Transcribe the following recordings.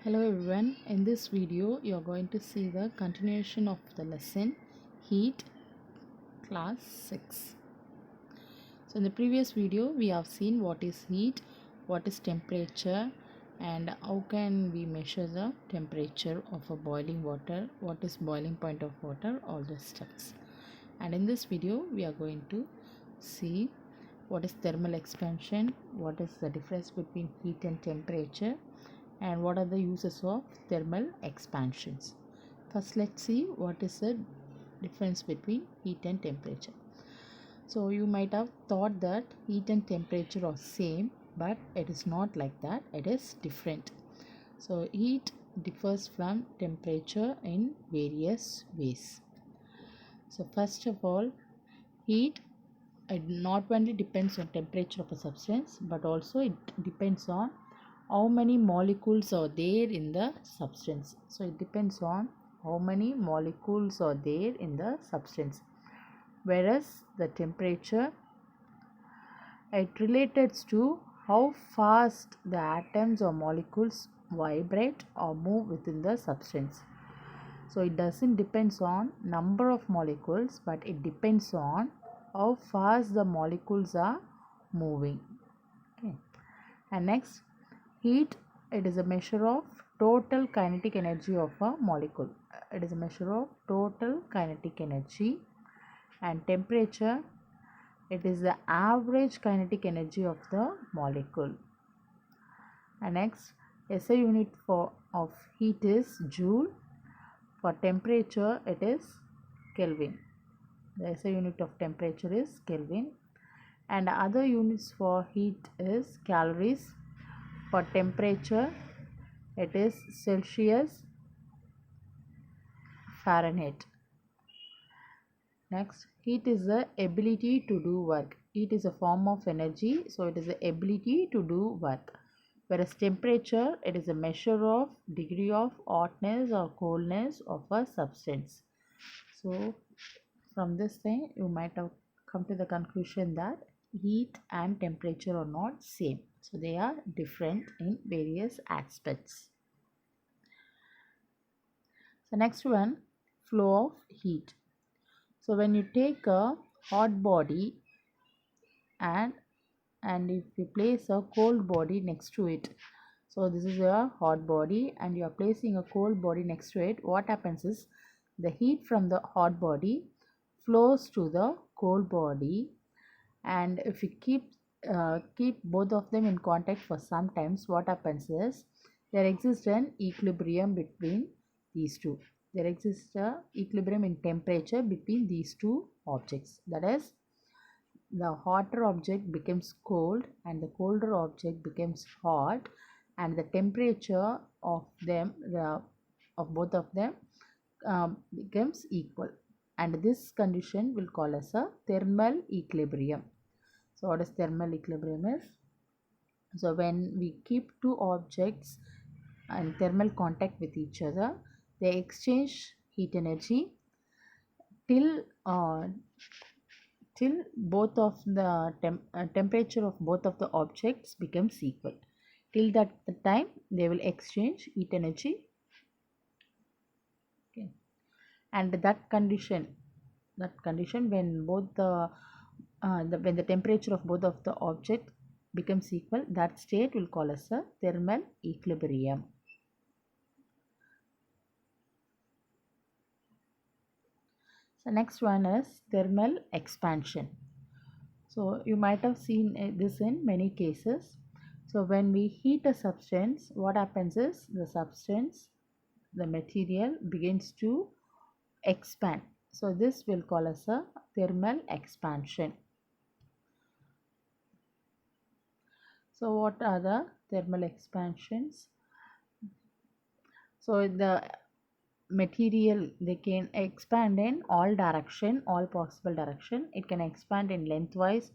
Hello everyone, in this video you are going to see the continuation of the lesson Heat class 6. So in the previous video we have seen what is heat, what is temperature and how can we measure the temperature of a boiling water, what is boiling point of water, all those steps. And in this video we are going to see what is thermal expansion, what is the difference between heat and temperature, and what are the uses of thermal expansions. First, let's see what is the difference between heat and temperature. So you might have thought that heat and temperature are same, but it is not like that. It is different. So heat differs from temperature in various ways. So first of all, heat it not only depends on temperature of a substance, but also it depends on how many molecules are there in the substance. So it depends on how many molecules are there in the substance, whereas the temperature it relates to how fast the atoms or molecules vibrate or move within the substance. So it doesn't depends on number of molecules, but it depends on how fast the molecules are moving. Okay. And next, heat it is a measure of total kinetic energy of a molecule. It is a measure of total kinetic energy. And temperature it is the average kinetic energy of the molecule. And next, SI unit of heat is joule. For temperature it is Kelvin. The SI unit of temperature is Kelvin. And other units for heat is calories. For temperature it is Celsius, Fahrenheit. Next, heat is the ability to do work. Heat is a form of energy, so it is the ability to do work. Whereas temperature, it is a measure of degree of hotness or coldness of a substance. So from this thing, you might have come to the conclusion that heat and temperature are not same. So they are different in various aspects. So next one, flow of heat. So when you take a hot body and if you place a cold body next to it, so this is a hot body and you are placing a cold body next to it, what happens is the heat from the hot body flows to the cold body, and if you keep both of them in contact for some times, what happens is there exists an equilibrium between these two. There exists a equilibrium in temperature between these two objects. That is, the hotter object becomes cold and the colder object becomes hot, and the temperature of them of both of them becomes equal, and this condition will call as a thermal equilibrium. So what is thermal equilibrium is? So when we keep two objects in thermal contact with each other, they exchange heat energy till both of the temperature of both of the objects becomes equal. Till that the time they will exchange heat energy. Okay. And that condition when both when the temperature of both of the object becomes equal, that state will call as a thermal equilibrium. So next one is thermal expansion. So you might have seen this in many cases. So when we heat a substance, what happens is the material begins to expand. So this will call as a thermal expansion. So what are the thermal expansions? So the material, they can expand in all possible direction. It can expand in lengthwise,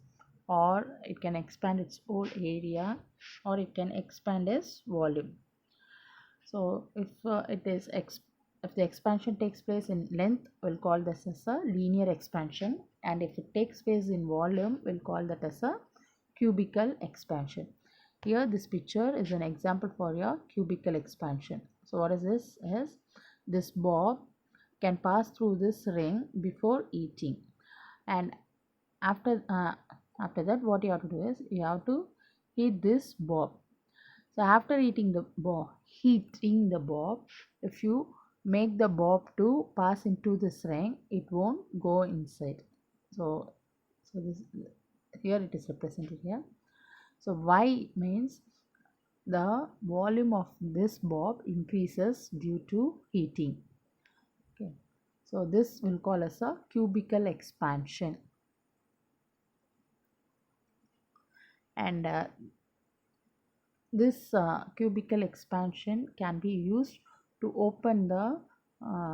or it can expand its whole area, or it can expand its volume. So if if the expansion takes place in length, we'll call this as a linear expansion, and if it takes place in volume, we'll call that as a cubical expansion. Here this picture is an example for your cubical expansion. So what is this? Is this bob can pass through this ring before eating, and after after that what you have to do is you have to heat this bob. So after heating the bob, if you make the bob to pass into this ring, it won't go inside. So this here it is represented here. So Y means the volume of this bob increases due to heating. Okay, so this will call as a cubical expansion. And this cubical expansion can be used to open the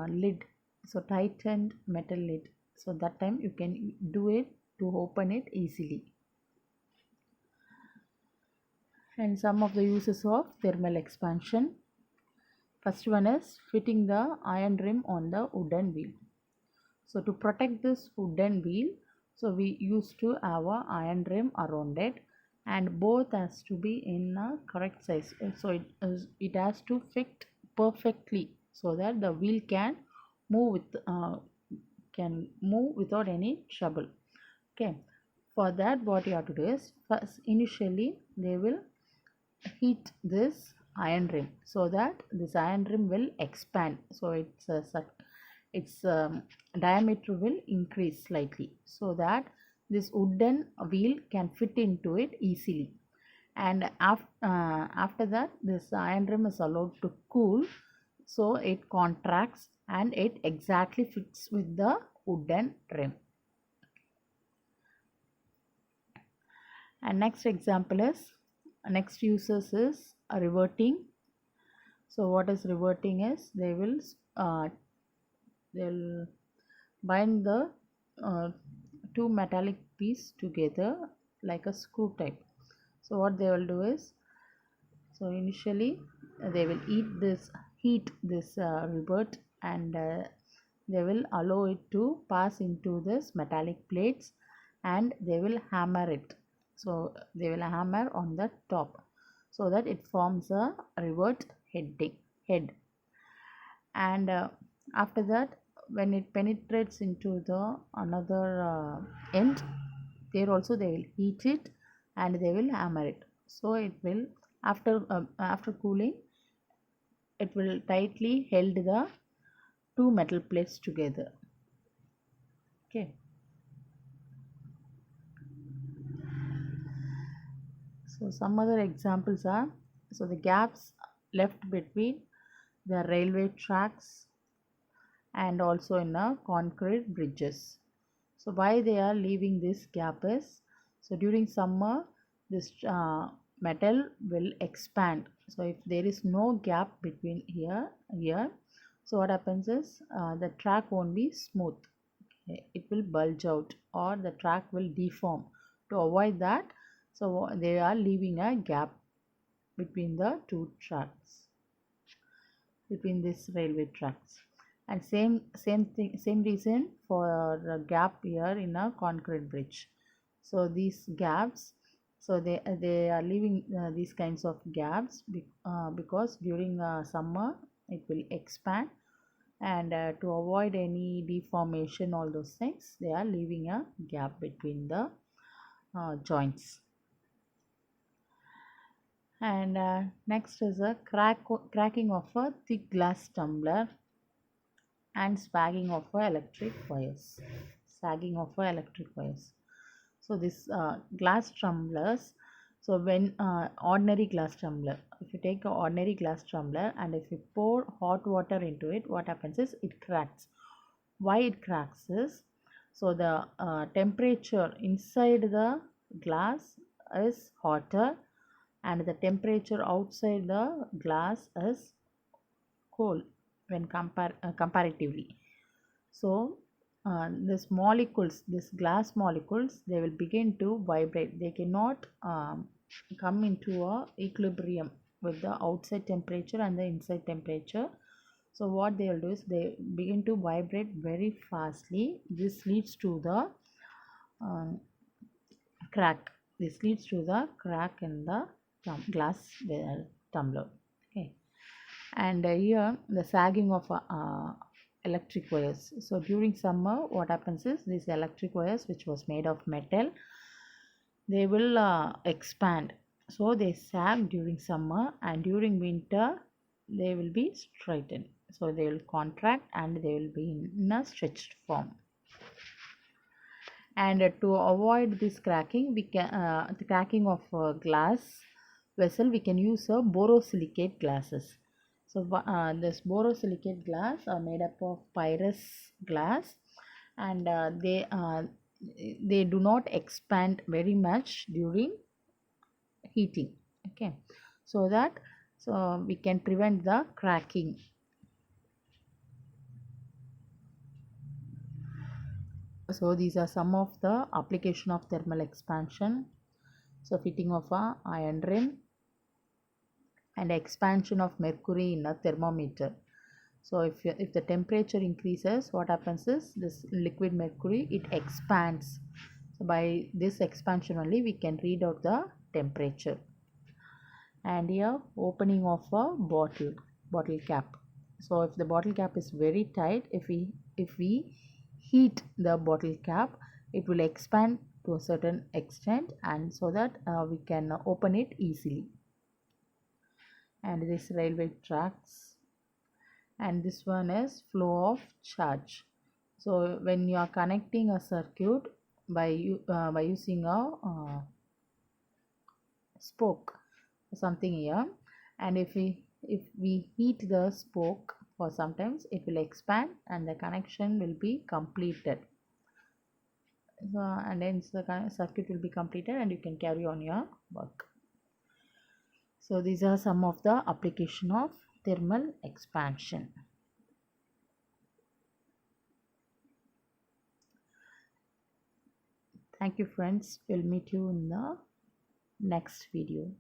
lid, so tightened metal lid. So that time you can do it to open it easily. And some of the uses of thermal expansion. First one is fitting the iron rim on the wooden wheel. So to protect this wooden wheel, so we used to have a iron rim around it, and both has to be in a correct size. So it has to fit perfectly so that the wheel can move without any trouble. Okay, for that what you have to do is first initially they will heat this iron rim so that this iron rim will expand. So its diameter will increase slightly so that this wooden wheel can fit into it easily. And after that this iron rim is allowed to cool, so it contracts and it exactly fits with the wooden rim. And next uses is riveting. So what is riveting is they'll bind the two metallic pieces together like a screw type. So what they will do is, so initially they will heat this rivet, and they will allow it to pass into this metallic plates, and they will hammer it. So they will hammer on the top so that it forms a rivet head. And after that, when it penetrates into the another end, there also they will heat it and they will hammer it. So it will, after cooling, it will tightly held the two metal plates together. Okay, so some other examples are, so the gaps left between the railway tracks and also in a concrete bridges. So why they are leaving this gap is, so during summer this metal will expand. So if there is no gap between here, so what happens is the track won't be smooth. Okay, it will bulge out or the track will deform. To avoid that, so they are leaving a gap between the two tracks, between these railway tracks. And same reason for a gap here in a concrete bridge. So these gaps, so they are leaving these kinds of gaps because during summer it will expand, and to avoid any deformation, all those things, they are leaving a gap between the joints. And next is a cracking of a thick glass tumbler and sagging of electric wires. So this glass tumblers, so when ordinary glass tumbler, if you take an ordinary glass tumbler and if you pour hot water into it, what happens is it cracks. Why it cracks is, so the temperature inside the glass is hotter and the temperature outside the glass is cold when comparatively. So this glass molecules, they will begin to vibrate. They cannot come into a equilibrium with the outside temperature and the inside temperature. So what they will do is they begin to vibrate very fastly. This leads to the crack. This leads to the crack in the glass tumbler. Okay, and here the sagging of electric wires. So during summer, what happens is these electric wires, which was made of metal, they will expand. So they sag during summer, and during winter they will be straightened. So they will contract and they will be in a stretched form. And to avoid this cracking, we can the cracking of glass vessel, we can use a borosilicate glasses. So this borosilicate glass are made up of Pyrrhus glass, and they do not expand very much during heating. Okay, so that we can prevent the cracking. So these are some of the application of thermal expansion. So fitting of a iron ring and expansion of mercury in a thermometer. So if the temperature increases, what happens is this liquid mercury, it expands. So by this expansion only we can read out the temperature. And here opening of a bottle cap. So if the bottle cap is very tight, if we heat the bottle cap, it will expand to a certain extent, and so that we can open it easily. And this railway tracks, and this one is flow of charge. So when you are connecting a circuit by using a spoke or something here, and if we heat the spoke for sometimes, it will expand and the connection will be completed. So, and then the circuit will be completed and you can carry on your work. So these are some of the application of thermal expansion. Thank you friends. We'll meet you in the next video.